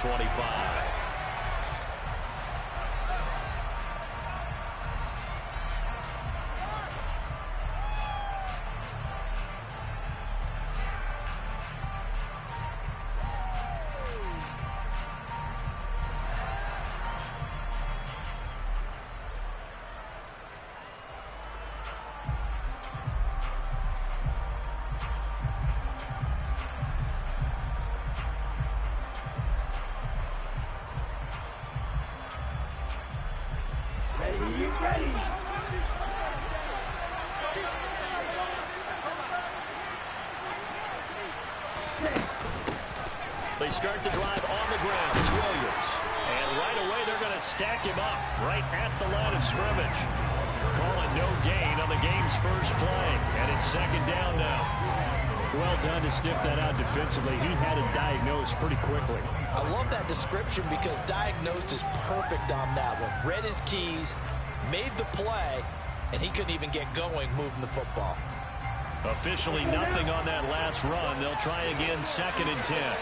25. They start the drive on the ground. It's Williams. And right away, they're going to stack him up right at the line of scrimmage. Calling no gain on the game's first play. And it's second down now. Well done to sniff that out defensively. He had it diagnosed pretty quickly. I love that description because diagnosed is perfect on that one. Read his keys, made the play, and he couldn't even get going moving the football. Officially nothing on that last run. They'll try again, 2nd and 10.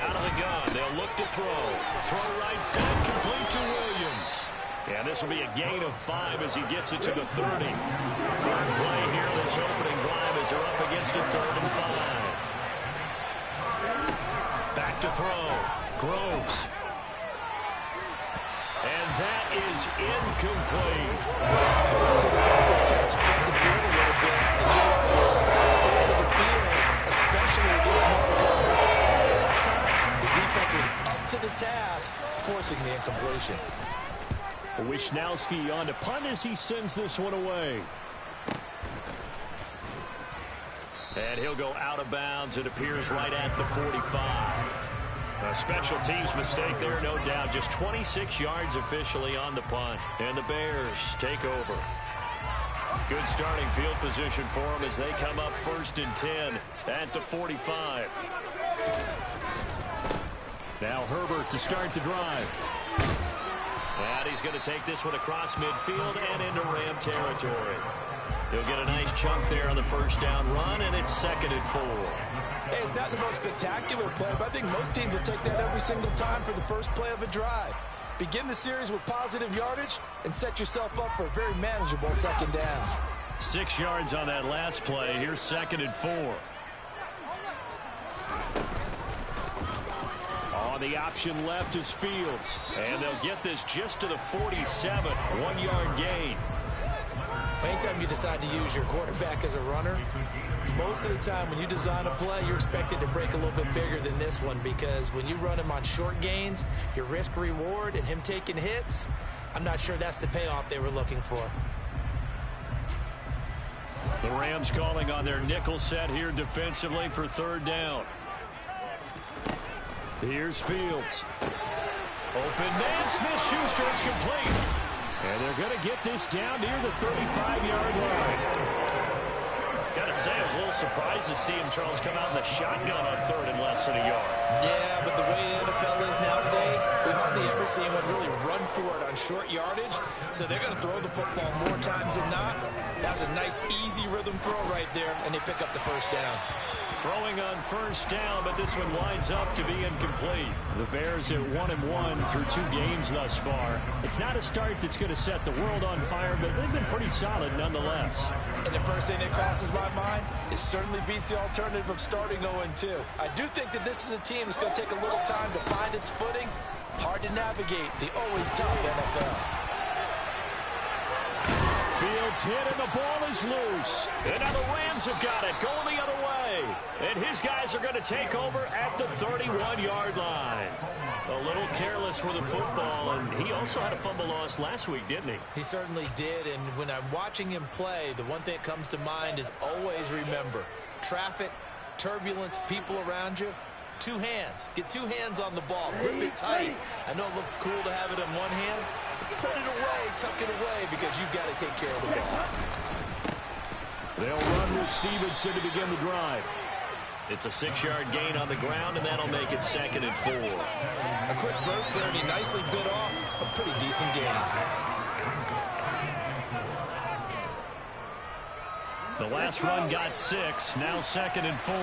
Out of the gun, they'll look to throw. Throw right side, complete to Williams. And this will be a gain of 5 as he gets it to the 30. Third play here this opening drive as they're up against a 3rd and 5. Back to throw. Groves. And that is incomplete. So this offense trying to spread the field a little bit and utilize the outside third of the field, especially against Montgomery. That time, the defense was up to the task, forcing the incompletion. Wishnowski on to punt as he sends this one away. And he'll go out of bounds. It appears right at the 45. A special teams mistake there, no doubt. Just 26 yards officially on the punt. And the Bears take over. Good starting field position for them as they come up 1st and 10 at the 45. Now Herbert to start the drive. And he's going to take this one across midfield and into Ram territory. He'll get a nice chunk there on the first down run, and it's 2nd and 4. Hey, it's not the most spectacular play, but I think most teams will take that every single time for the first play of a drive. Begin the series with positive yardage and set yourself up for a very manageable 2nd down. 6 yards on that last play. Here's 2nd and 4. On the option left is Fields. And they'll get this just to the 47. 1-yard gain. Anytime you decide to use your quarterback as a runner, most of the time when you design a play, you're expected to break a little bit bigger than this one because when you run him on short gains, your risk-reward and him taking hits, I'm not sure that's the payoff they were looking for. The Rams calling on their nickel set here defensively for 3rd down. Here's Fields. Open man, Smith-Schuster is complete. And they're going to get this down near the 35-yard line. Gotta say, I was a little surprised to see him, Charles, come out in the shotgun on 3rd and less than a yard. Yeah, but the way the NFL is nowadays, we hardly ever see anyone really run for it on short yardage. So they're going to throw the football more times than not. That was a nice, easy rhythm throw right there, and they pick up the first down. Throwing on 1st down, but this one winds up to be incomplete. The Bears at 1-1 through 2 games thus far. It's not a start that's going to set the world on fire, but they've been pretty solid nonetheless. And the first thing that crosses my mind, it certainly beats the alternative of starting 0-2. I do think that this is a team that's going to take a little time to find its footing. Hard to navigate the always tough NFL. Fields hit and the ball is loose. And now the Rams have got it, going the other way. And his guys are going to take over at the 31-yard line. A little careless with the football, and he also had a fumble loss last week, didn't he? He certainly did, and when I'm watching him play, the one thing that comes to mind is always remember, traffic, turbulence, people around you, 2 hands. Get 2 hands on the ball. Grip it tight. I know it looks cool to have it in one hand, but put it away, tuck it away, because you've got to take care of the ball. They'll run with Stevenson to begin the drive. It's a 6-yard gain on the ground, and that'll make it 2nd and 4. A quick burst there, and he nicely bit off a pretty decent gain. The last run got 6, now 2nd and 4.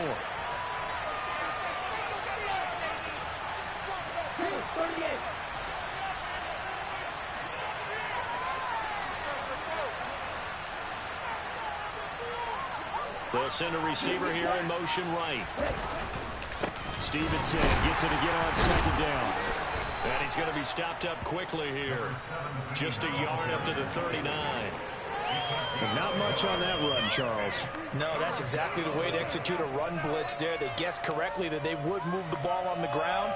They'll send a receiver here in motion right. Stevenson gets it again on second down. And he's going to be stopped up quickly here. Just a yard up to the 39. Not much on that run, Charles. No, that's exactly the way to execute a run blitz there. They guessed correctly that they would move the ball on the ground,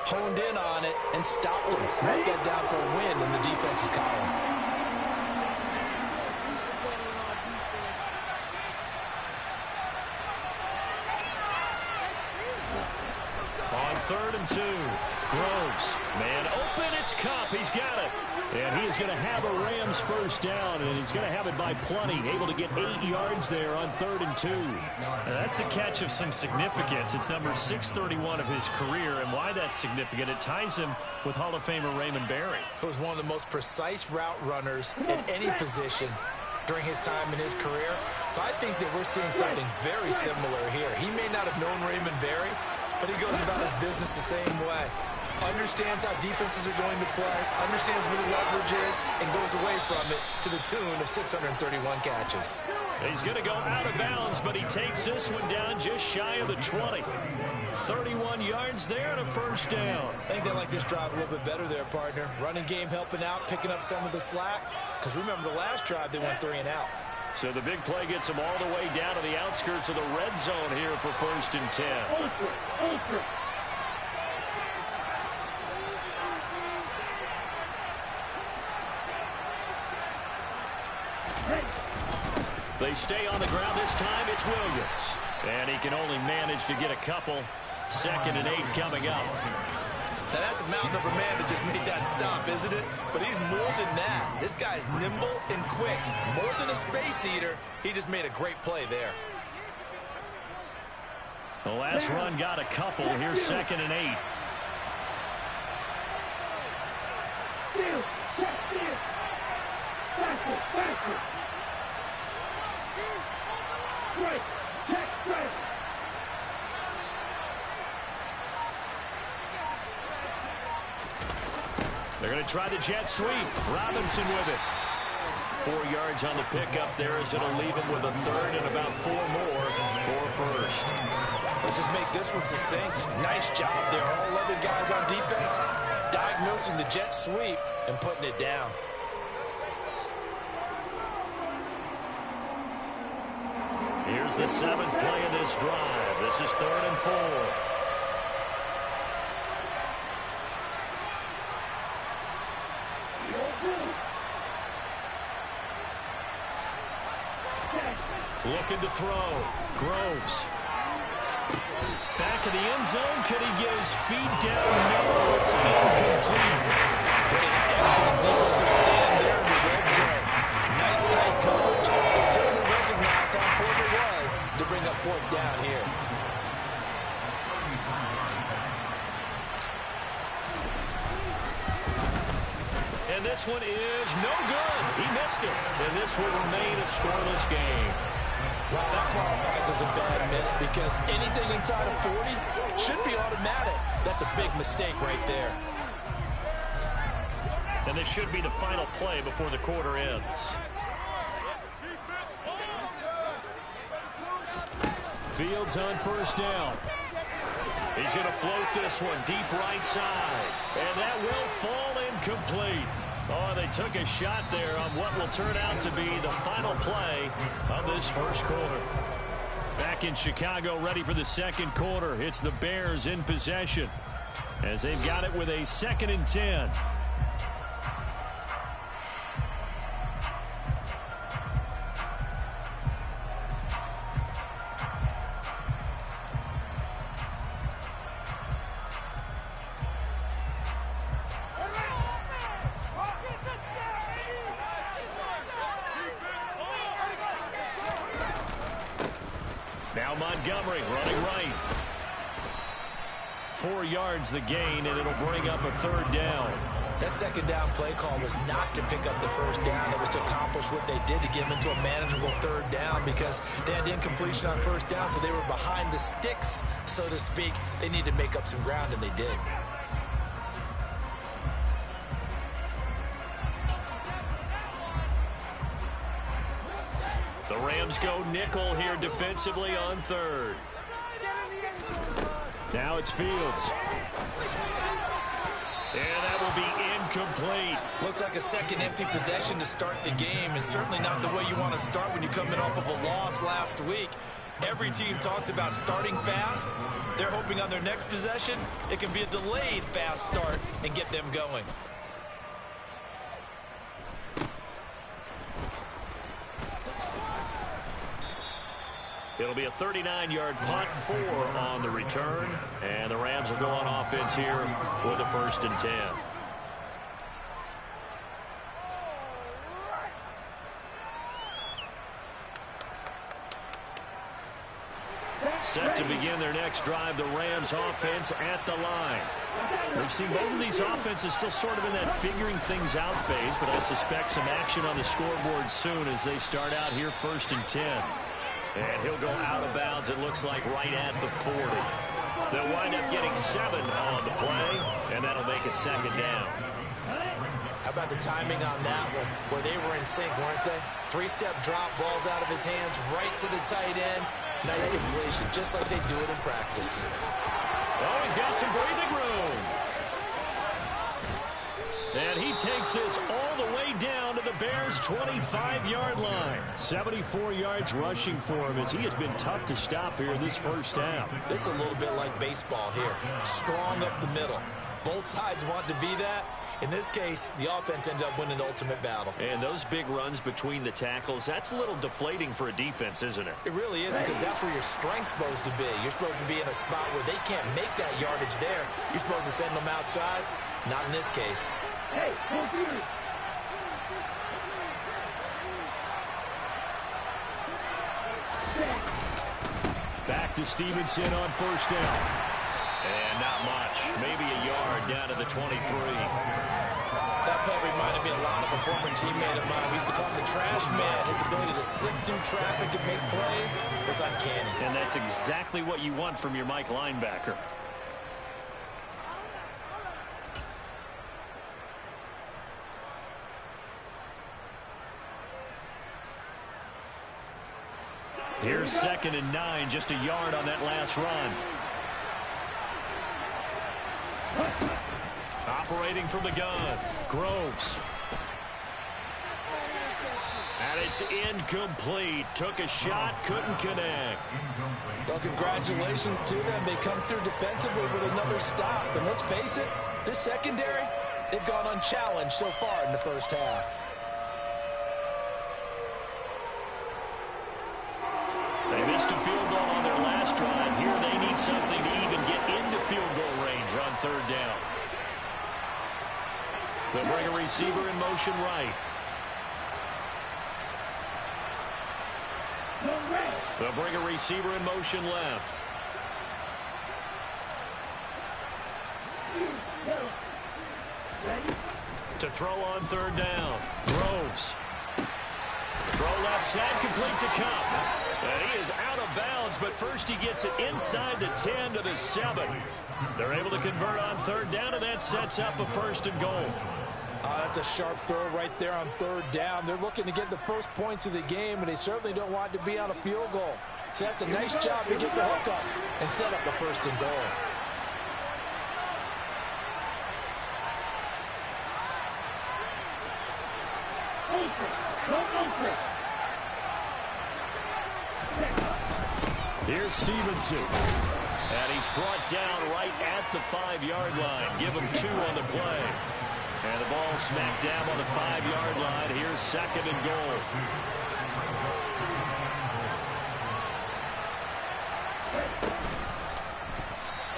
honed in on it, and stopped him. Mark that down for a win in the defense's column. On 3rd and 2. Groves. Man open. It's Kupp. He's got it. And he's going to have a Rams first down, and he's going to have it by plenty. Able to get 8 yards there on 3rd and 2. Now, that's a catch of some significance. It's number 631 of his career, and why that's significant, it ties him with Hall of Famer Raymond Berry. He was one of the most precise route runners at any position during his time in his career. So I think that we're seeing something very similar here. He may not have known Raymond Berry, but he goes about his business the same way. Understands how defenses are going to play, understands where the leverage is, and goes away from it to the tune of 631 catches. He's going to go out of bounds, but he takes this one down just shy of the 20. 31 yards there and a first down. I think they like this drive a little bit better there, partner. Running game helping out, picking up some of the slack. Because remember, the last drive, they went 3 and out. So the big play gets them all the way down to the outskirts of the red zone here for 1st and 10. They stay on the ground this time. It's Williams. And he can only manage to get a couple. 2nd and 8 coming up. Now, that's a mountain of a man that just made that stop, isn't it? But he's more than that. This guy's nimble and quick. More than a space eater. He just made a great play there. The last run got a couple. Here's 2nd and 8. They're going to try the jet sweep. Robinson with it. 4 yards on the pickup there as it'll leave him with a 3rd and about 4 more for 1st. Let's just make this one succinct. Nice job there. All 11 guys on defense diagnosing the jet sweep and putting it down. Here's the 7th play of this drive. This is 3rd and 4. Looking to throw. Groves. Back of the end zone. Could he get his feet down? No, it's incomplete. What an excellent defensive stand there in the red zone. Nice tight coverage. It certainly recognized how important it was to bring up 4th down here. And this one is no good. He missed it. And this will remain a scoreless game. Wow, that qualifies as a bad miss because anything inside of 40 should be automatic. That's a big mistake right there. And this should be the final play before the quarter ends. Fields on 1st down. He's going to float this one deep right side. And that will fall incomplete. Oh, they took a shot there on what will turn out to be the final play of this 1st quarter. Back in Chicago, ready for the 2nd quarter. It's the Bears in possession as they've got it with a 2nd and 10. Now Montgomery running right. 4 yards the gain, and it'll bring up a 3rd down. That 2nd down play call was not to pick up the 1st down. It was to accomplish what they did to get them into a manageable 3rd down because they had incompletion on 1st down, so they were behind the sticks, so to speak. They needed to make up some ground, and they did. The Rams Rams go nickel here defensively on third. Now it's Fields. And that will be incomplete. Looks like a second empty possession to start the game, and certainly not the way you want to start when you're coming off of a loss last week. Every team talks about starting fast. They're hoping on their next possession it can be a delayed fast start and get them going. It'll be a 39-yard punt, 4 on the return. And the Rams will go on offense here with a 1st and 10. Set to begin their next drive, the Rams offense at the line. We've seen both of these offenses still sort of in that figuring things out phase, but I suspect some action on the scoreboard soon as they start out here 1st and 10. And he'll go out of bounds, it looks like, right at the 40. They'll wind up getting 7 on the play, and that'll make it 2nd down. How about the timing on that one, where they were in sync, weren't they? 3-step drop, balls out of his hands, right to the tight end. Nice completion, just like they do it in practice. Oh, he's got some breathing room. And he takes this all the way down to the Bears' 25-yard line. 74 yards rushing for him as he has been tough to stop here in this first half. This is a little bit like baseball here. Strong up the middle. Both sides want to be that. In this case, the offense ended up winning the ultimate battle. And those big runs between the tackles, that's a little deflating for a defense, isn't it? It really is, because that's where your strength's supposed to be. You're supposed to be in a spot where they can't make that yardage there. You're supposed to send them outside. Not in this case. Hey, back to Stevenson on 1st down. And not much. Maybe a yard down to the 23. That play reminded me a lot of a former teammate of mine. We used to call him the trash man. His ability to sift through traffic and make plays was uncanny. And that's exactly what you want from your Mike linebacker. Here's 2nd and 9, just a yard on that last run. Operating from the gun, Groves. And it's incomplete. Took a shot, couldn't connect. Well, congratulations to them. They come through defensively with another stop. And let's face it, this secondary, they've gone unchallenged so far in the first half. They missed a field goal on their last drive. Here they need something to even get into field goal range on 3rd down. They'll bring a receiver in motion right. They'll bring a receiver in motion left. To throw on 3rd down. Groves. Throw left side, complete to Kupp. And he is out of bounds, but first he gets it inside the 10 to the 7. They're able to convert on 3rd down, and that sets up a 1st and goal. That's a sharp throw right there on 3rd down. They're looking to get the first points of the game, and they certainly don't want to be on a field goal. So that's a nice job to get the hook up and set up a 1st and goal. Here's Stevenson. And he's brought down right at the 5-yard line. Give him 2 on the play. And the ball smacked down on the 5-yard line. Here's 2nd and goal.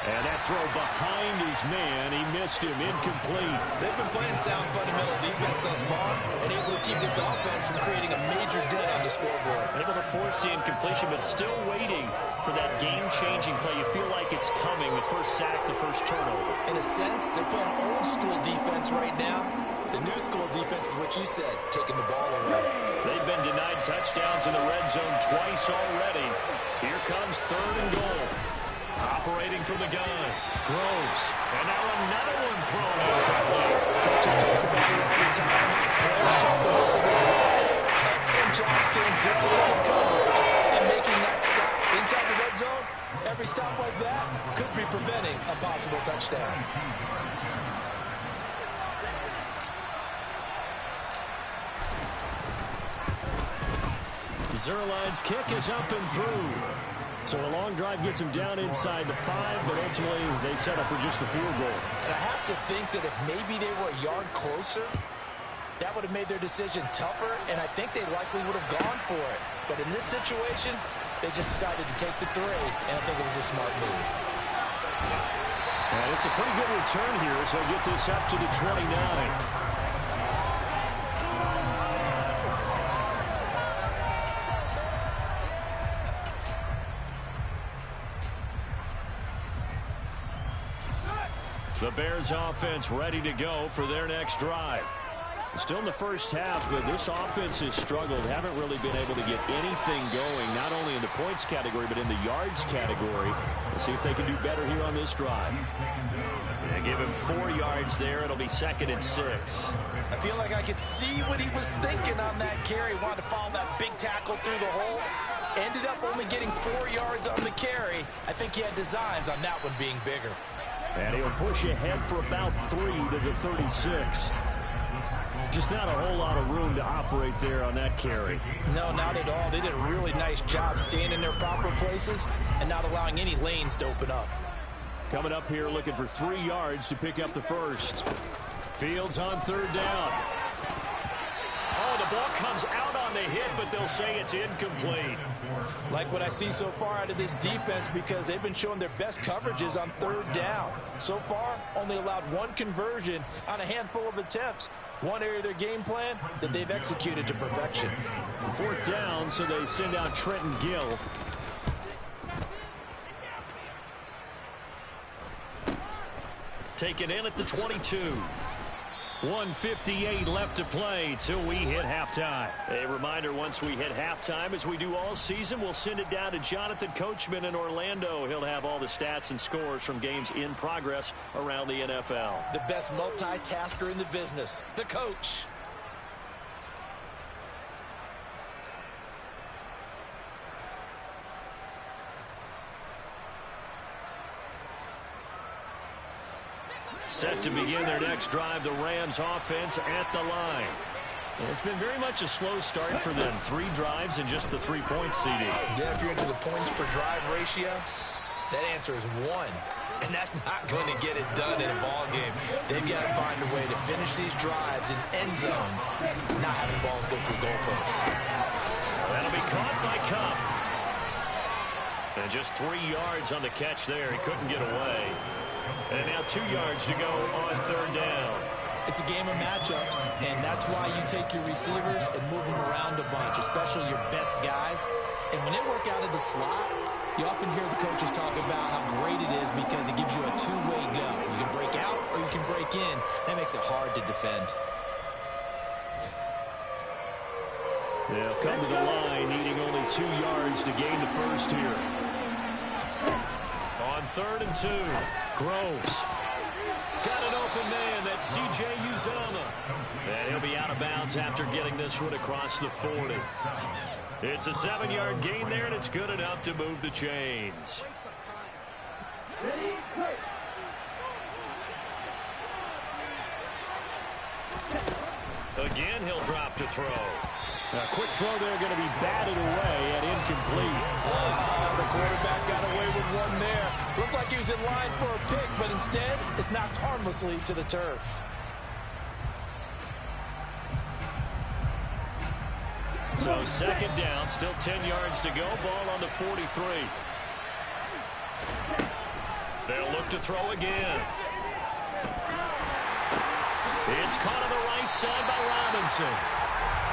And that throw behind his man. He missed him. Incomplete. They've been playing sound fundamental defense thus far and able to keep this offense from creating a major dent on the scoreboard. Able to force the incompletion, but still waiting for that game-changing play. You feel like it's coming. The first sack, the first turnover. In a sense, they're playing old-school defense right now. The new school defense is what you said, taking the ball away. They've been denied touchdowns in the red zone twice already. Here comes 3rd and goal. Operating from the gun, Groves. And now another one thrown incomplete. Coaches talk about it every time. Players talk about it as well. Excellent job staying disciplined and covered. Inside the red zone, every stop like that could be preventing a possible touchdown. Zuerlein's kick is up and through. So a long drive gets him down inside the 5, but ultimately they settle for just the field goal. And I have to think that if maybe they were a yard closer, that would have made their decision tougher, and I think they likely would have gone for it. But in this situation, they just decided to take the 3, and I think it was a smart move. And it's a pretty good return here, so get this up to the 29. The Bears offense ready to go for their next drive. Still in the first half, but this offense has struggled. Haven't really been able to get anything going, not only in the points category, but in the yards category. Let's see if they can do better here on this drive. Yeah, give him 4 yards there. It'll be 2nd and 6. I feel like I could see what he was thinking on that carry. Wanted to follow that big tackle through the hole. Ended up only getting 4 yards on the carry. I think he had designs on that one being bigger. And he'll push ahead for about 3 to the 36. Just not a whole lot of room to operate there on that carry. No, not at all. They did a really nice job staying in their proper places and not allowing any lanes to open up. Coming up here looking for 3 yards to pick up the first. Fields on 3rd down. Oh, the ball comes out on the hit, but they'll say it's incomplete. Like what I see so far out of this defense, because they've been showing their best coverages on 3rd down. So far, only allowed 1 conversion on a handful of attempts. One area of their game plan that they've executed to perfection. 4th down, so they send out Trenton Gill. Taken in at the 22. 1:58 left to play till we hit halftime. A reminder, once we hit halftime, as we do all season, we'll send it down to Jonathan Coachman in Orlando. He'll have all the stats and scores from games in progress around the NFL. The best multitasker in the business, the coach. Set to begin their next drive, the Rams offense at the line. And it's been very much a slow start for them. 3 drives and just the 3 points, CD. Yeah, if you're into the points per drive ratio, that answer is 1. And that's not going to get it done in a ball game. They've got to find a way to finish these drives in end zones, not having balls go through goalposts. That'll be caught by Kupp. And just 3 yards on the catch there. He couldn't get away. And now 2 yards to go on 3rd down. It's a game of matchups, and that's why you take your receivers and move them around a bunch, especially your best guys. And when they work out of the slot, you often hear the coaches talk about how great it is because it gives you a two-way go. You can break out or you can break in. That makes it hard to defend. They'll come to the line, needing only 2 yards to gain the first here. On 3rd and 2, Groves. Got an open man, that's C.J. Uzomah. And he'll be out of bounds after getting this one across the 40. It's a 7-yard gain there, and it's good enough to move the chains. Again, he'll drop to throw. A quick throw there, going to be batted away and incomplete. The quarterback got away with one there. Looked like he was in line for a pick, but instead, it's knocked harmlessly to the turf. So 2nd down, still 10 yards to go. Ball on the 43. They'll look to throw again. It's caught on the right side by Robinson.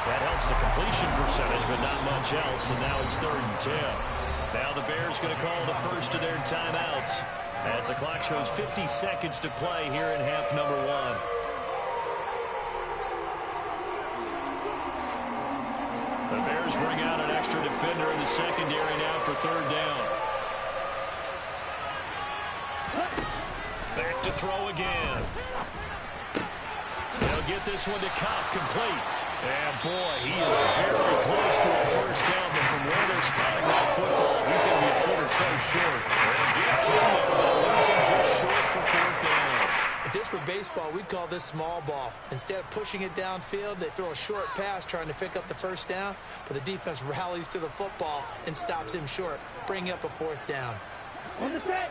That helps the completion percentage, but not much else, and now it's 3rd and 10. Now the Bears going to call the first of their timeouts as the clock shows 50 seconds to play here in half number 1. The Bears bring out an extra defender in the secondary now for 3rd down. Back to throw again. They'll get this one to Kupp, complete. And boy, he is very close to a first down, but from where they're spotting that football, he's going to be a foot or so short. And get 10 there, but losing just short for fourth down. If this were baseball, we'd call this small ball. Instead of pushing it downfield, they throw a short pass trying to pick up the first down, but the defense rallies to the football and stops him short, bringing up a fourth down. On the set.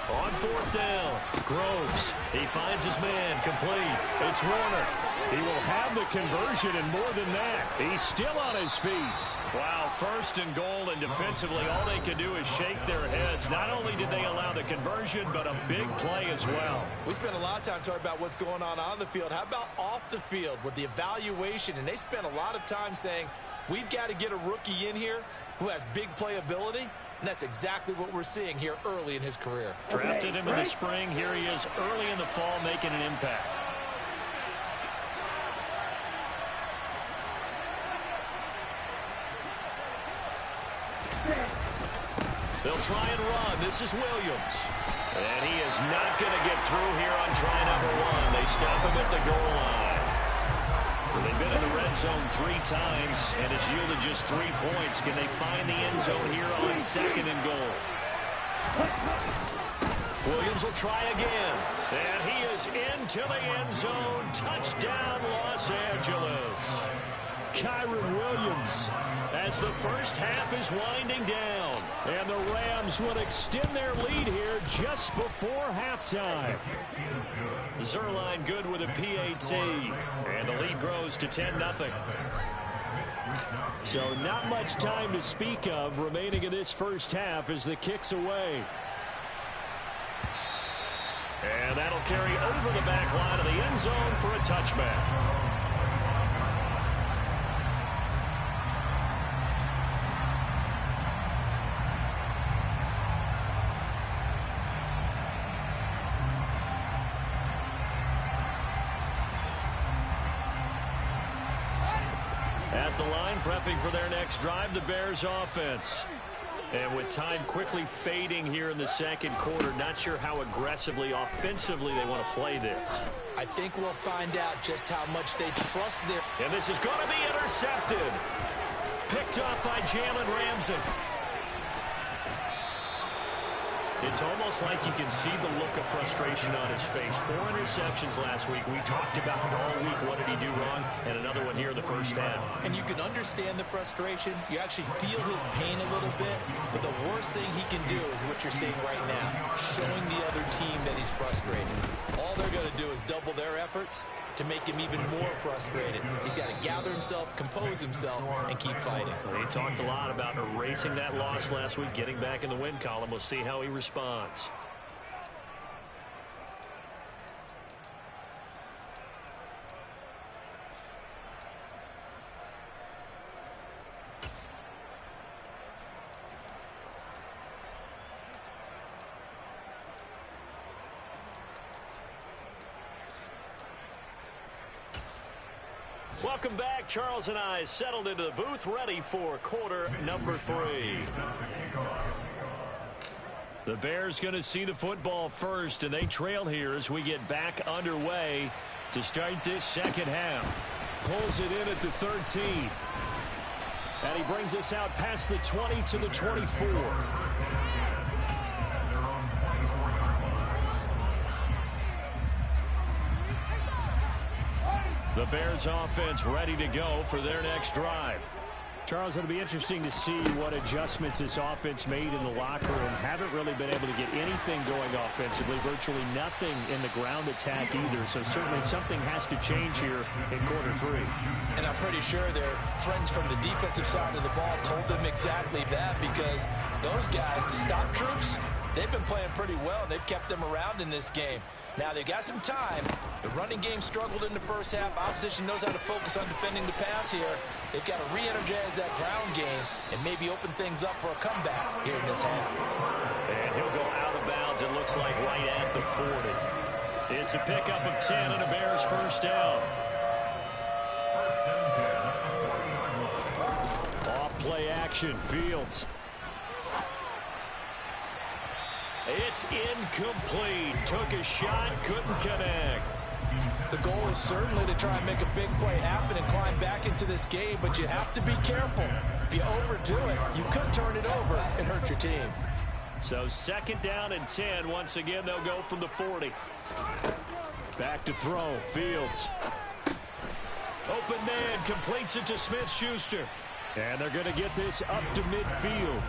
On fourth down, Groves. He finds his man, complete. It's Warner. He will have the conversion and more than that. He's still on his feet. Wow, first and goal, and defensively all they can do is shake their heads. Not only did they allow the conversion, but a big play as well. We spent a lot of time talking about what's going on the field. How about off the field with the evaluation? And they spent a lot of time saying, we've got to get a rookie in here who has big playability. And that's exactly what we're seeing here early in his career. Drafted him in the spring. Here he is early in the fall making an impact. They'll try and run. This is Williams. And he is not going to get through here on try number one. They stop him at the goal line. So they've been in the red zone 3 times, and it's yielded just 3 points. Can they find the end zone here on second and goal? Williams will try again. And he is into the end zone. Touchdown, Los Angeles. Kyren Williams, as the first half is winding down. And the Rams would extend their lead here just before halftime. Zerline good with a PAT. And the lead grows to 10-0. So not much time to speak of remaining in this first half as the kick's away. And that'll carry over the back line of the end zone for a touchback. At the line, prepping for their next drive, the Bears offense. And with time quickly fading here in the second quarter, not sure how aggressively, offensively they want to play this. I think we'll find out just how much they trust their... And this is going to be intercepted. Picked off by Jalen Ramsey. It's almost like you can see the look of frustration on his face. 4 interceptions last week. We talked about it all week. What did he do wrong? And another one here in the first half. And you can understand the frustration. You actually feel his pain a little bit. But the worst thing he can do is what you're seeing right now, showing the other team that he's frustrated. All they're going to do is double their efforts to make him even more frustrated. He's got to gather himself, compose himself, and keep fighting. Well, he talked a lot about erasing that loss last week, getting back in the win column. We'll see how he responds. Welcome back. Charles and I settled into the booth, ready for quarter number 3. The Bears going to see the football first, and they trail here as we get back underway to start this second half. Pulls it in at the 13. And he brings us out past the 20 to the 24. The Bears offense ready to go for their next drive. Charles, it'll be interesting to see what adjustments this offense made in the locker room. Haven't really been able to get anything going offensively, virtually nothing in the ground attack either. So certainly something has to change here in quarter 3. And I'm pretty sure their friends from the defensive side of the ball told them exactly that, because those guys, the stop troops, they've been playing pretty well, and they've kept them around in this game. Now, they've got some time. The running game struggled in the first half. Opposition knows how to focus on defending the pass here. They've got to re-energize that ground game and maybe open things up for a comeback here in this half. And he'll go out of bounds, it looks like, right at the 40. It's a pickup of 10 and a Bears first down. action. Fields. It's incomplete. Took a shot, couldn't connect. The goal is certainly to try and make a big play happen and climb back into this game, but you have to be careful. If you overdo it, you could turn it over and hurt your team. So 2nd down and 10. Once again, they'll go from the 40. Back to throw. Fields. Open man completes it to Smith-Schuster. And they're going to get this up to midfield.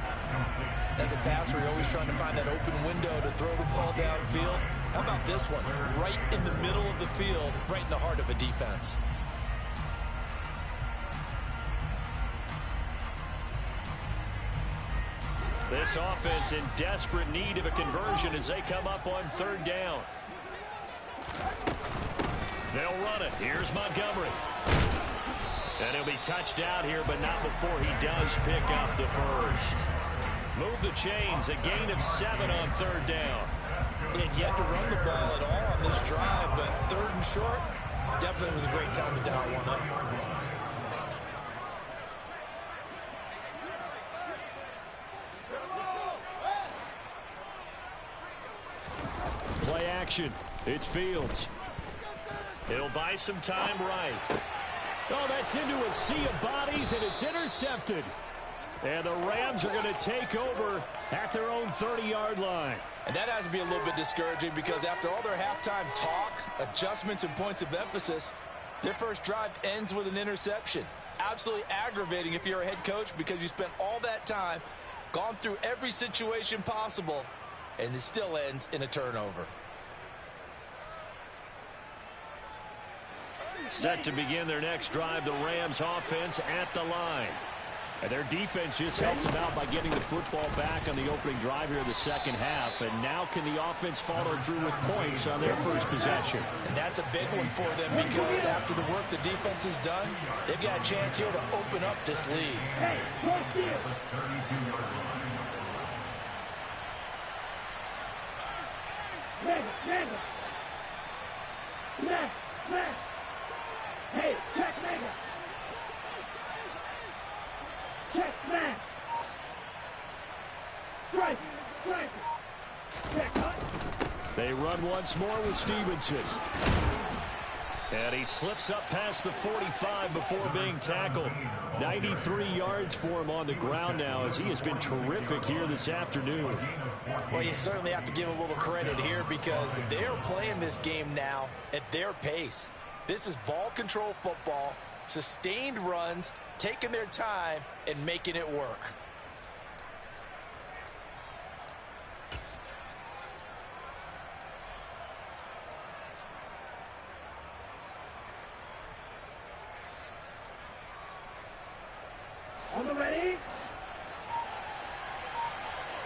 As a passer, you're always trying to find that open window to throw the ball downfield. How about this one? Right in the middle of the field, right in the heart of a defense. This offense in desperate need of a conversion as they come up on 3rd down. They'll run it. Here's Montgomery. And he'll be touched out here, but not before he does pick up the first. Move the chains. A gain of 7 on 3rd down. He had yet to run the ball at all on this drive, but 3rd and short, definitely was a great time to dial one up. Play action. It's Fields. It'll buy some time right. Oh, that's into a sea of bodies, and it's intercepted. And the Rams are going to take over at their own 30-yard line. And that has to be a little bit discouraging because after all their halftime talk, adjustments, and points of emphasis, their first drive ends with an interception. Absolutely aggravating if you're a head coach because you spent all that time, gone through every situation possible, and it still ends in a turnover. Set to begin their next drive, the Rams offense at the line. And their defense just helped them out by getting the football back on the opening drive here in the 2nd half. And now can the offense follow through with points on their first possession? And that's a big one for them because after the work the defense has done, they've got a chance here to open up this lead. Hey, look here. Mega. Smash. Hey, check Mega. Check smash. Strike. Check cut. They run once more with Stevenson. And he slips up past the 45 before being tackled. 93 yards for him on the ground now as he has been terrific here this afternoon. Well, you certainly have to give a little credit here because they're playing this game now at their pace. This is ball control football, sustained runs, taking their time, and making it work. On the ready?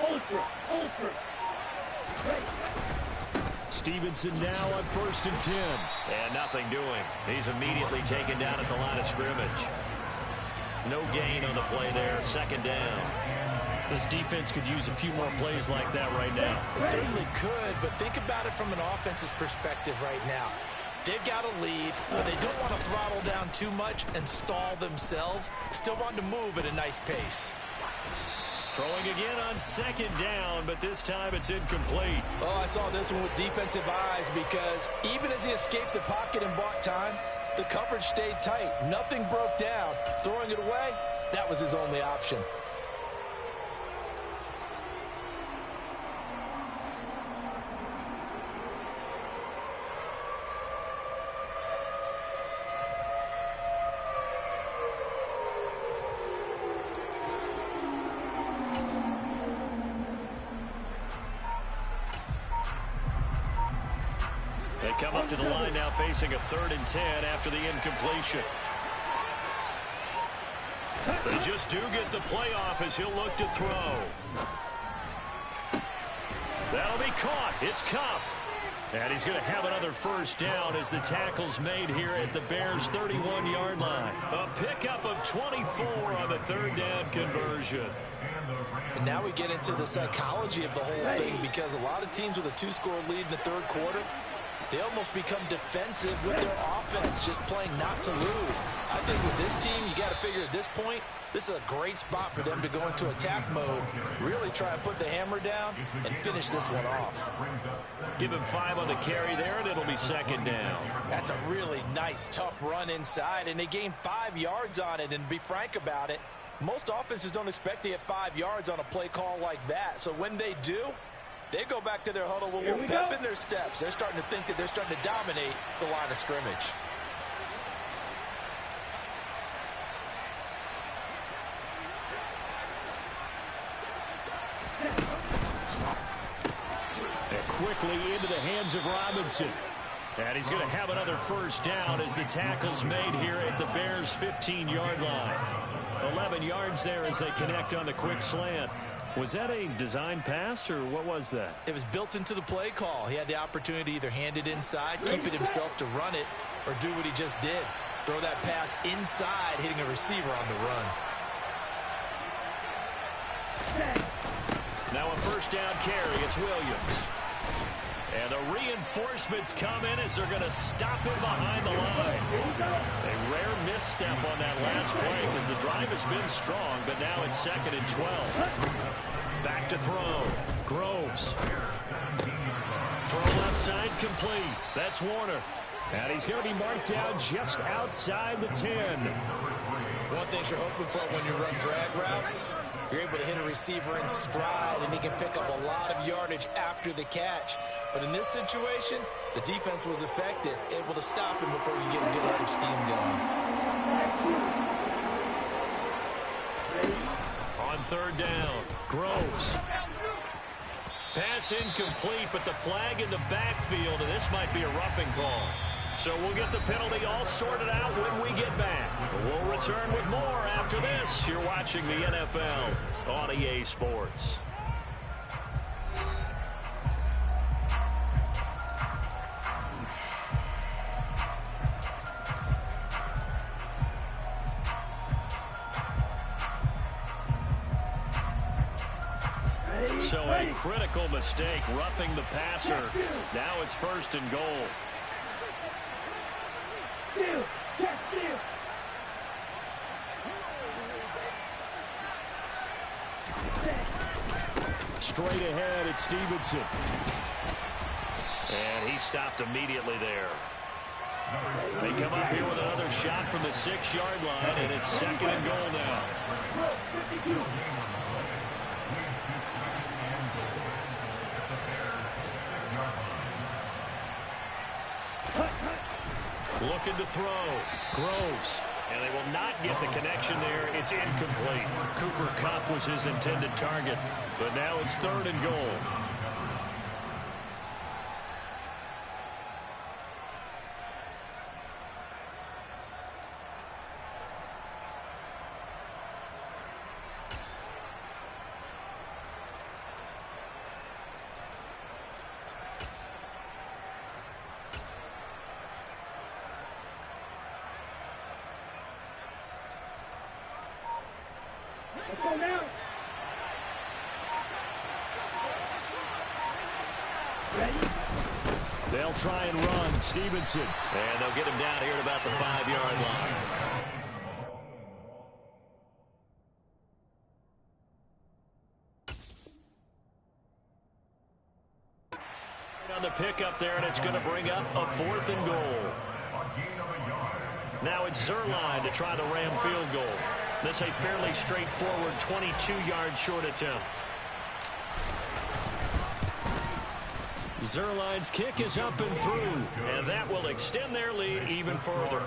Ultra. Ready. Stevenson now on 1st and 10. And nothing doing. He's immediately taken down at the line of scrimmage. No gain on the play there. 2nd down. This defense could use a few more plays like that right now. It certainly could, but think about it from an offense's perspective right now. They've got a lead, but they don't want to throttle down too much and stall themselves. Still want to move at a nice pace. Throwing again on 2nd down, but this time it's incomplete. Oh, I saw this one with defensive eyes because even as he escaped the pocket and bought time, the coverage stayed tight. Nothing broke down. Throwing it away, that was his only option. They come up to the line now facing a 3rd and 10 after the incompletion. They just do get the playoff as he'll look to throw. That'll be caught. It's Kupp. And he's going to have another 1st down as the tackle's made here at the Bears' 31-yard line. A pickup of 24 on the 3rd down conversion. And now we get into the psychology of the whole thing because a lot of teams with a 2-score lead in the 3rd quarter, They almost become defensive with their offense, just playing not to lose. I think with this team, you got to figure at this point, this is a great spot for them to go into attack mode, really try and put the hammer down and finish this one off. Give him 5 on the carry there, and it'll be second down. That's a really nice, tough run inside, and they gained 5 yards on it. And to be frank about it, most offenses don't expect to get 5 yards on a play call like that. So when they do, they go back to their huddle with a little pep in their steps. They're starting to think that they're starting to dominate the line of scrimmage. And quickly into the hands of Robinson. And he's going to have another first down as the tackle's made here at the Bears' 15-yard line. 11 yards there as they connect on the quick slant. Was that a design pass, or what was that? It was built into the play call. He had the opportunity to either hand it inside, keep it himself to run it, or do what he just did. Throw that pass inside, hitting a receiver on the run. Now a first down carry. It's Williams. And the reinforcements come in as they're going to stop him behind the line. A rare misstep on that last play because the drive has been strong, but now it's 2nd and 12. Back to throw. Groves. Throw left side complete. That's Warner. And he's going to be marked down just outside the 10. One thing you're hoping for when you run drag routes, you're able to hit a receiver in stride, and he can pick up a lot of yardage after the catch. But in this situation, the defense was effective, able to stop him before you get a good head of steam going. On 3rd down, Groves. Pass incomplete, but the flag in the backfield, and this might be a roughing call. So we'll get the penalty all sorted out when we get back. We'll return with more after this. You're watching the NFL on EA Sports. So a critical mistake, roughing the passer. Now it's 1st and goal. Straight ahead, it's Stevenson. And he stopped immediately there. They come up here with another shot from the 6-yard line, and it's 2nd and goal now. Looking to throw. Groves. And they will not get the connection there. It's incomplete. Cooper Kupp was his intended target. But now it's 3rd and goal. Let's go now. Ready? They'll try and run. Stevenson. And they'll get him down here at about the 5-yard line. On the pickup there, and it's going to bring up a 4th and goal. Now it's Zuerlein to try the Ram field goal. This a fairly straightforward 22-yard short attempt. Zuerlein's kick is up and through, and that will extend their lead even further.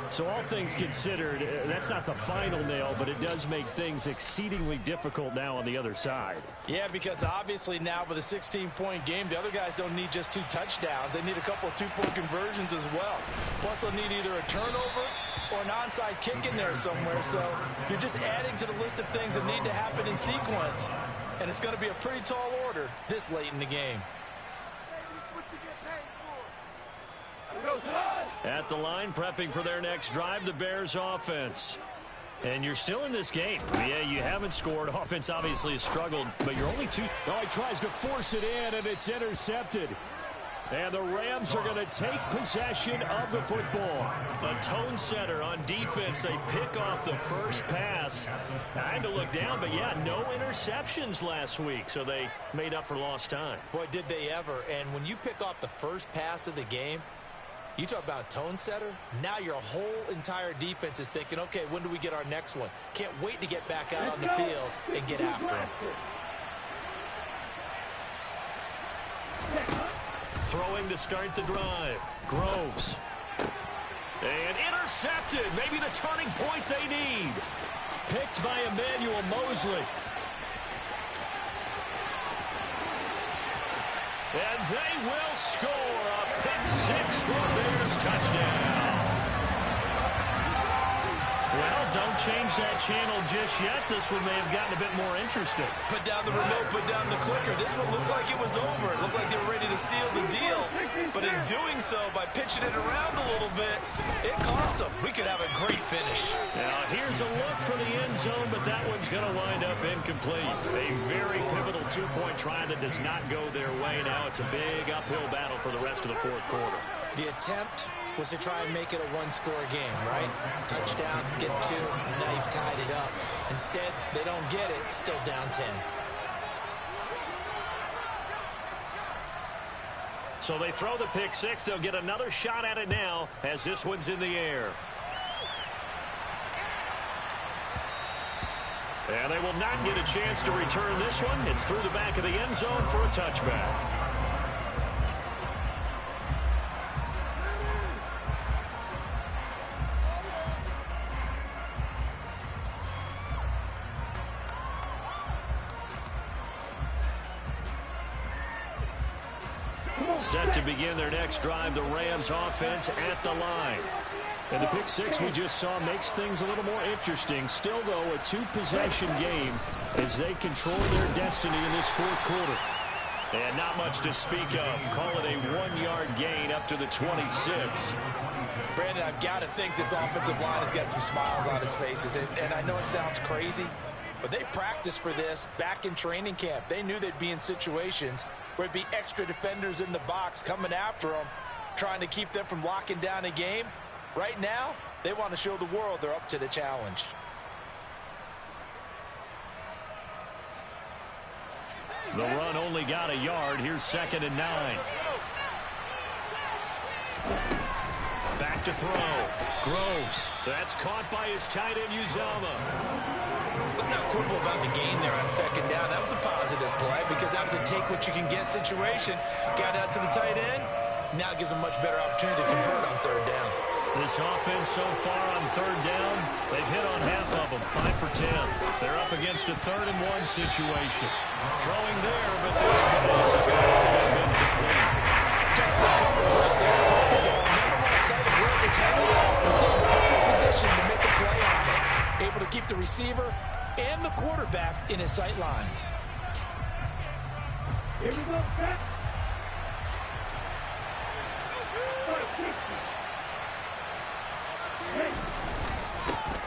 So all things considered, that's not the final nail, but it does make things exceedingly difficult now on the other side. Yeah, because obviously now with a 16-point game, the other guys don't need just 2 touchdowns. They need a couple of 2-point conversions as well. Plus, they'll need either a turnover or an onside kick in there somewhere. So you're just adding to the list of things that need to happen in sequence. And it's going to be a pretty tall order this late in the game. At the line, prepping for their next drive, the Bears offense. And you're still in this game. Yeah, you haven't scored. Offense obviously has struggled, but you're only 2. Oh, he tries to force it in, and it's intercepted. And the Rams are going to take possession of the football. A tone setter on defense. They pick off the first pass. I had to look down, but yeah, no interceptions last week, so they made up for lost time. Boy, did they ever. And when you pick off the first pass of the game, you talk about a tone setter. Now your whole entire defense is thinking, okay, when do we get our next one? Can't wait to get back out on the field and get after him. Throwing to start the drive. Groves. And intercepted. Maybe the turning point they need. Picked by Emmanuel Mosley. And they will score a pick six for a Bears touchdown. Well, don't change that channel just yet. This one may have gotten a bit more interesting. Put down the remote, put down the clicker. This one looked like it was over. It looked like they were ready to seal the deal. But in doing so, by pitching it around a little bit, it cost them. We could have a great finish. Now, here's a look for the end zone, but that one's going to wind up incomplete. A very pivotal two-point try that does not go their way. Now it's a big uphill battle for the rest of the fourth quarter. The attempt was to try and make it a one-score game, right? Touchdown, get two, and now you've tied it up. Instead, they don't get it, still down 10. So they throw the pick six. They'll get another shot at it now as this one's in the air. And they will not get a chance to return this one. It's through the back of the end zone for a touchback. Set to begin their next drive, the Rams offense at the line. And the pick six we just saw makes things a little more interesting. Still, though, a two-possession game as they control their destiny in this fourth quarter. And not much to speak of. Call it a one-yard gain up to the 26. Brandon, I've got to think this offensive line has got some smiles on its faces. And I know it sounds crazy, but they practiced for this back in training camp. They knew they'd be in situations where it'd be extra defenders in the box coming after them, trying to keep them from locking down a game. Right now, they want to show the world they're up to the challenge. The run only got a yard. Here's 2nd and 9. Back to throw. Groves. That's caught by his tight end, Uzomah. Let's not quibble about the gain there on 2nd down. That was a positive play because that was a take-what-you-can-get situation. Got out to the tight end. Now gives them much better opportunity to convert on 3rd down. This offense so far on 3rd down, they've hit on half of them, 5 for 10. They're up against a 3rd and 1 situation. Throwing there, but this pass is going to have been complete. Just recovered right there. Never lost sight of where it was headed. Was in perfect position to make a play on it. Able to keep the receiver and the quarterback in his sight lines. Here we go, Pat.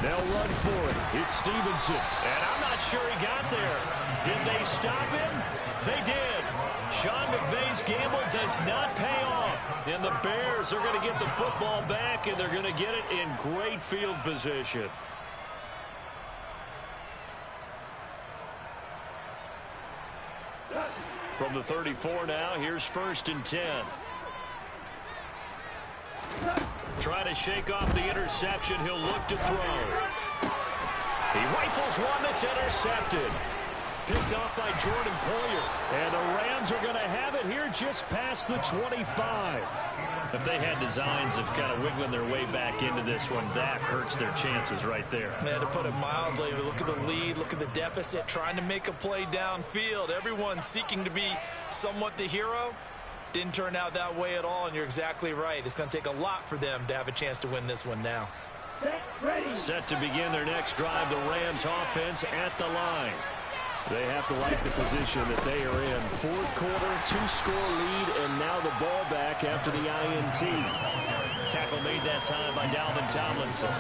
They'll run for it. It's Stevenson. And I'm not sure he got there. Did they stop him? They did. Sean McVay's gamble does not pay off. And the Bears are going to get the football back, and they're going to get it in great field position. From the 34 now, here's 1st and 10. Try to shake off the interception. He'll look to throw. He rifles one that's intercepted. Picked off by Jordan Poyer. And the Rams are going to have it here just past the 25. If they had designs of kind of wiggling their way back into this one, that hurts their chances right there. Yeah, to put it mildly, look at the lead, look at the deficit, trying to make a play downfield. Everyone seeking to be somewhat the hero. Didn't turn out that way at all, and you're exactly right. It's going to take a lot for them to have a chance to win this one now. Set to begin their next drive, the Rams offense at the line. They have to like the position that they are in. Fourth quarter, 2-score lead, and now the ball back after the INT. Tackle made that time by Dalvin Tomlinson.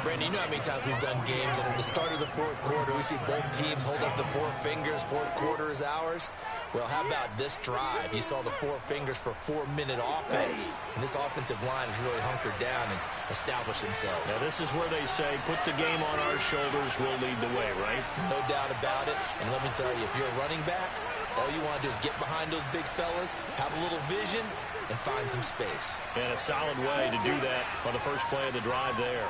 Brandon, you know how many times we've done games, and at the start of the fourth quarter, we see both teams hold up the four fingers, fourth quarter is ours. Well, how about this drive? You saw the four fingers for a 4-minute offense, and this offensive line has really hunkered down and established themselves. Now, this is where they say, put the game on our shoulders, we'll lead the way, right? No doubt about it, and let me tell you, if you're a running back, all you want to do is get behind those big fellas, have a little vision, and find some space. And a solid way to do that on the first play of the drive there.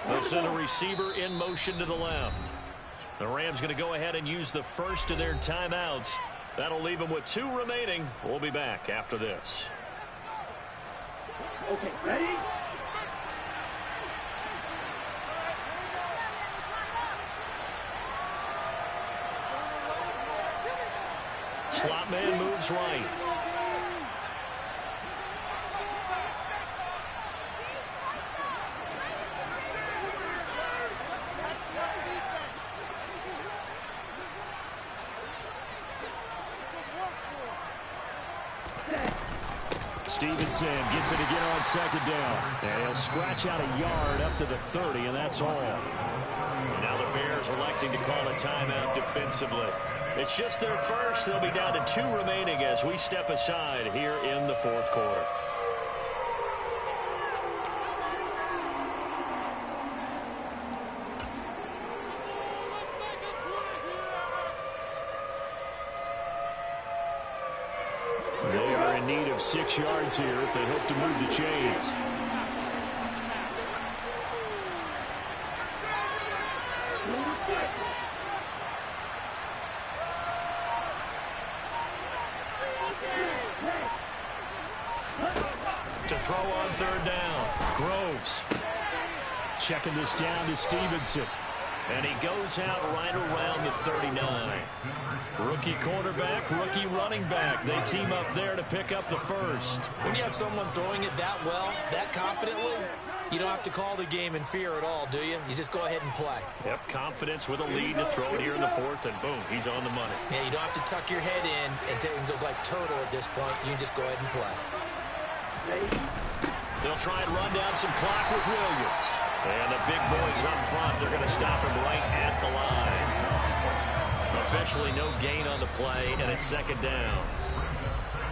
They'll send a receiver in motion to the left. The Rams going to go ahead and use the first of their timeouts. That'll leave them with 2 remaining. We'll be back after this. Okay, ready? Slot man moves right. Stevenson gets it again on second down. And he'll scratch out a yard up to the 30, and that's all. Now the Bears electing to call a timeout defensively. It's just their first. They'll be down to 2 remaining as we step aside here in the fourth quarter. They are in need of 6 yards here if they hope to move the chains. To throw on third down. Groves. Checking this down to Stevenson. And he goes out right around the 39. Rookie quarterback, rookie running back. They team up there to pick up the first. When you have someone throwing it that well, that confidently, you don't have to call the game in fear at all, do you? You just go ahead and play. Yep, confidence with a lead to throw it here in the fourth, and boom, he's on the money. Yeah, you don't have to tuck your head in and go like turtle at this point. You can just go ahead and play. They'll try and run down some clock with Williams. And the big boys up front, they're going to stop him right at the line. Officially no gain on the play, and it's second down.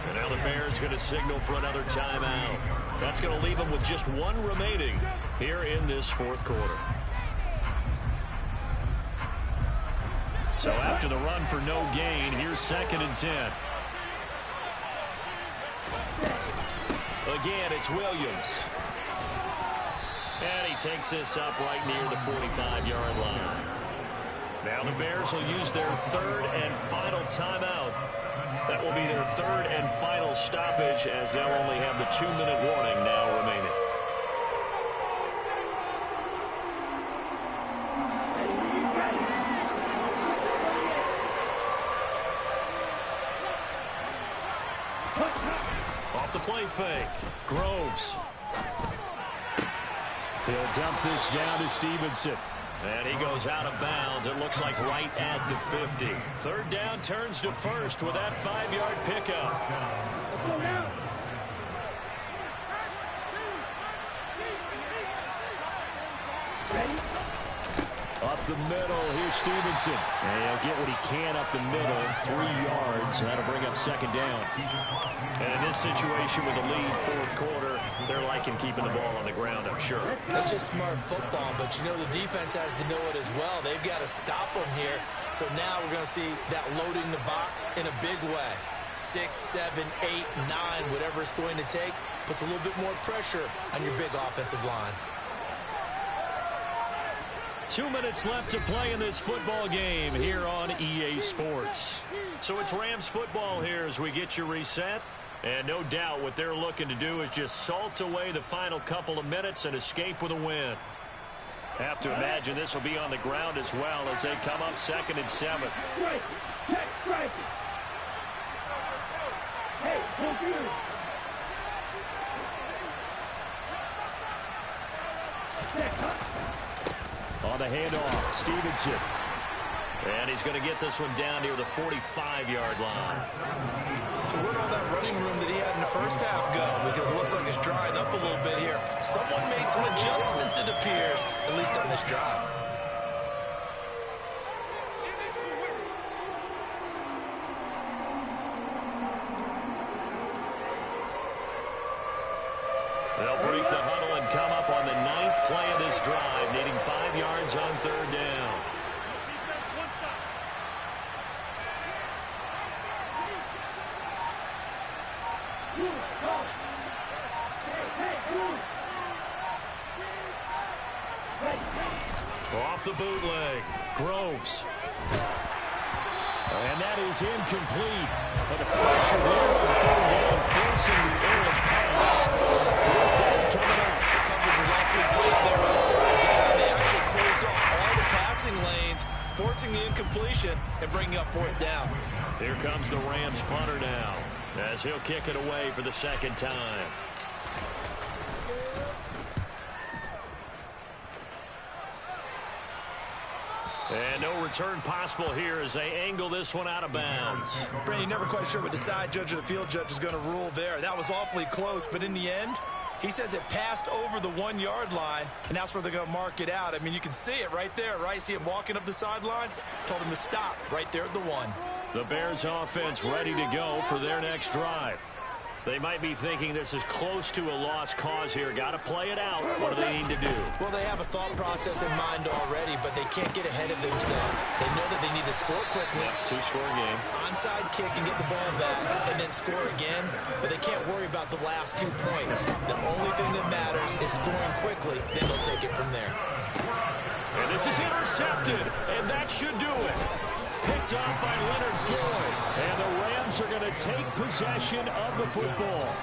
And now the Bears going to signal for another timeout. That's going to leave them with just 1 remaining here in this fourth quarter. So after the run for no gain, here's 2nd and 10. Again, it's Williams. And he takes this up right near the 45-yard line. Now the Bears will use their 3rd and final timeout. That will be their 3rd and final stoppage, as they'll only have the 2-minute warning now remaining. Off the play fake. Groves. He'll dump this down to Stevenson. And he goes out of bounds. It looks like right at the 50. 3rd down turns to first with that 5-yard pickup. Up the middle, here's Stevenson. And he'll get what he can up the middle, 3 yards. And that'll bring up 2nd down. And in this situation with the lead, fourth quarter, they're liking keeping the ball on the ground, I'm sure. That's just smart football, but you know the defense has to know it as well. They've got to stop them here. So now we're going to see that loading the box in a big way. 6, 7, 8, 9, whatever it's going to take, puts a little bit more pressure on your big offensive line. 2 minutes left to play in this football game here on EA Sports. So it's Rams football here as we get you reset. And no doubt what they're looking to do is just salt away the final couple of minutes and escape with a win. Have to imagine this will be on the ground as well as they come up 2nd and 7. Strike. Check, strike. Hey, hold you. On the handoff, Stevenson. And he's going to get this one down near the 45-yard line. So where'd all that running room that he had in the first half go? Because it looks like it's drying up a little bit here. Someone made some adjustments, it appears, at least on this drive. They'll break the huddle and come up on the 9th play of this drive, needing 5 yards on 3rd down. Off the bootleg, Groves. And that is incomplete. But the pressure there on 3rd down, forcing the errant pass. 4th down coming up. The coverage is awfully tight there on 3rd down. They actually closed off all the passing lanes, forcing the incompletion and bringing up 4th down. Here comes the Rams punter now, as he'll kick it away for the 2nd time. And no return possible here as they angle this one out of bounds. Brandon, never quite sure what the side judge or the field judge is going to rule there. That was awfully close, but in the end, he says it passed over the 1-yard line, and that's where they're going to mark it out. I mean, you can see it right there, right? See him walking up the sideline? Told him to stop right there at the 1. The Bears offense ready to go for their next drive. They might be thinking this is close to a lost cause here. Got to play it out. What do they need to do? Well, they have a thought process in mind already, but they can't get ahead of themselves. They know that they need to score quickly. Yep, 2-score game. Onside kick and get the ball back and then score again, but they can't worry about the last 2 points. The only thing that matters is scoring quickly, then they'll take it from there. And this is intercepted, and that should do it. Picked up by Leonard Floyd. And the Rams are going to take possession of the football.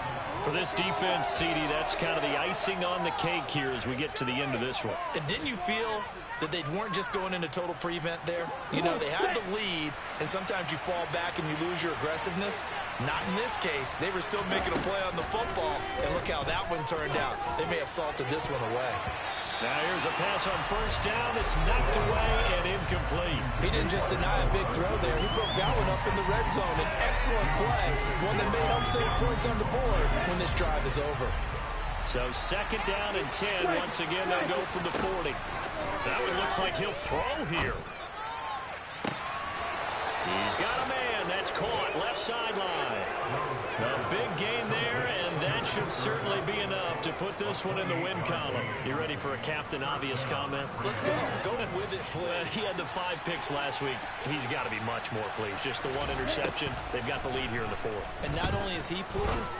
For this defense, CD, that's kind of the icing on the cake here as we get to the end of this one. And didn't you feel that they weren't just going into total prevent there? You know, they had the lead, and sometimes you fall back and you lose your aggressiveness. Not in this case. They were still making a play on the football, and look how that one turned out. They may have salted this one away. Now here's a pass on 1st down. It's knocked away and incomplete. He didn't just deny a big throw there. He broke that one up in the red zone. An excellent play. One that made upsetting points on the board when this drive is over. So 2nd down and 10. Once again, they'll go from the 40. That one looks like he'll throw here. He's got a man. That's caught. Left sideline. A big gain there, and that should certainly be enough to put this one in the win column. You ready for a Captain Obvious comment? Let's go. Go with it, please. He had the 5 picks last week. He's got to be much more pleased. Just the 1 interception. They've got the lead here in the 4th. And not only is he pleased,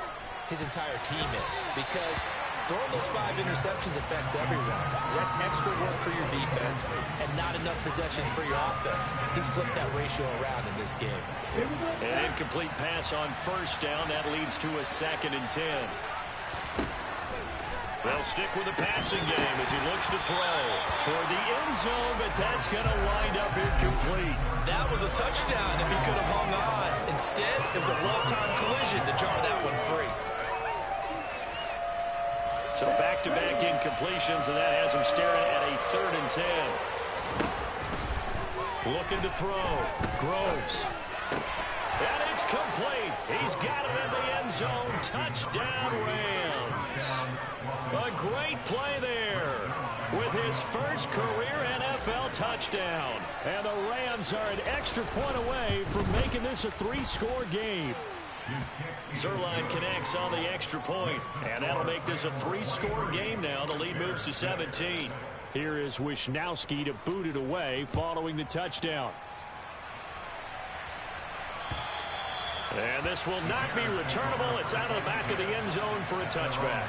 his entire team is. Because throwing those 5 interceptions affects everyone. That's extra work for your defense and not enough possessions for your offense. He's flipped that ratio around in this game. An incomplete pass on 1st down. That leads to a 2nd and 10. They'll stick with the passing game as he looks to throw toward the end zone, but that's going to wind up incomplete. That was a touchdown if he could have hung on. Instead, it was a well-timed collision to jar that one free. So back-to-back incompletions, and that has him staring at a 3rd and 10. Looking to throw. Groves. And it's complete. He's got it in the end zone. Touchdown, Rams. A great play there with his first career NFL touchdown. And the Rams are an extra point away from making this a 3-score game. Zuerlein connects on the extra point, and that'll make this a 3-score game now. The lead moves to 17. Here is Wisnowski to boot it away following the touchdown. And this will not be returnable. It's out of the back of the end zone for a touchback.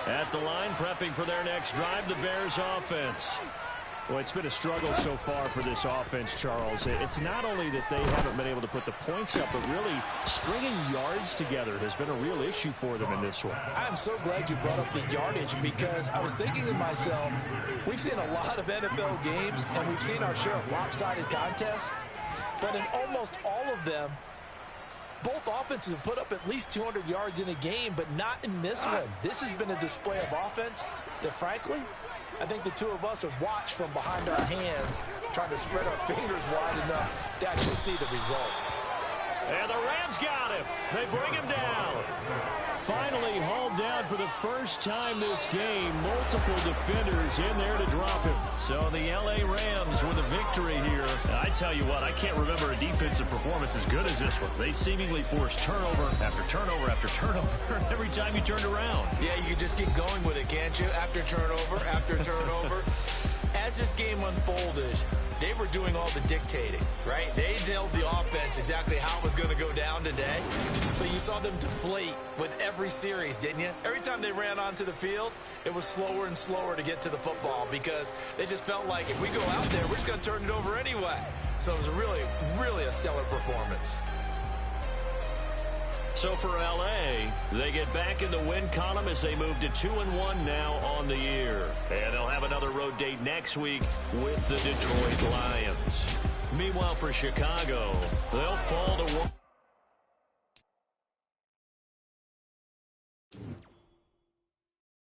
At the line, prepping for their next drive, the Bears offense. Well, it's been a struggle so far for this offense, Charles. It's not only that they haven't been able to put the points up, but really stringing yards together has been a real issue for them in this one. I'm so glad you brought up the yardage because I was thinking to myself, we've seen a lot of NFL games and we've seen our share of lopsided contests, but in almost all of them, both offenses have put up at least 200 yards in a game, but not in this one. This has been a display of offense that, frankly, I think the two of us have watched from behind our hands, trying to spread our fingers wide enough to actually see the result. And the Rams got him. They bring him down. Finally hauled down for the first time this game. Multiple defenders in there to drop him. So the L.A. Rams with a victory here. I tell you what, I can't remember a defensive performance as good as this one. They seemingly forced turnover after turnover after turnover every time you turned around. Yeah, you can just keep going with it, can't you? After turnover, after turnover. As this game unfolded, they were doing all the dictating, right? They told the offense exactly how it was going to go down today. So you saw them deflate with every series, didn't you? Every time they ran onto the field, it was slower and slower to get to the football because they just felt like if we go out there, we're just going to turn it over anyway. So it was really, really a stellar performance. So for L.A., they get back in the win column as they move to 2-1 now on the year. And they'll have another road date next week with the Detroit Lions. Meanwhile, for Chicago,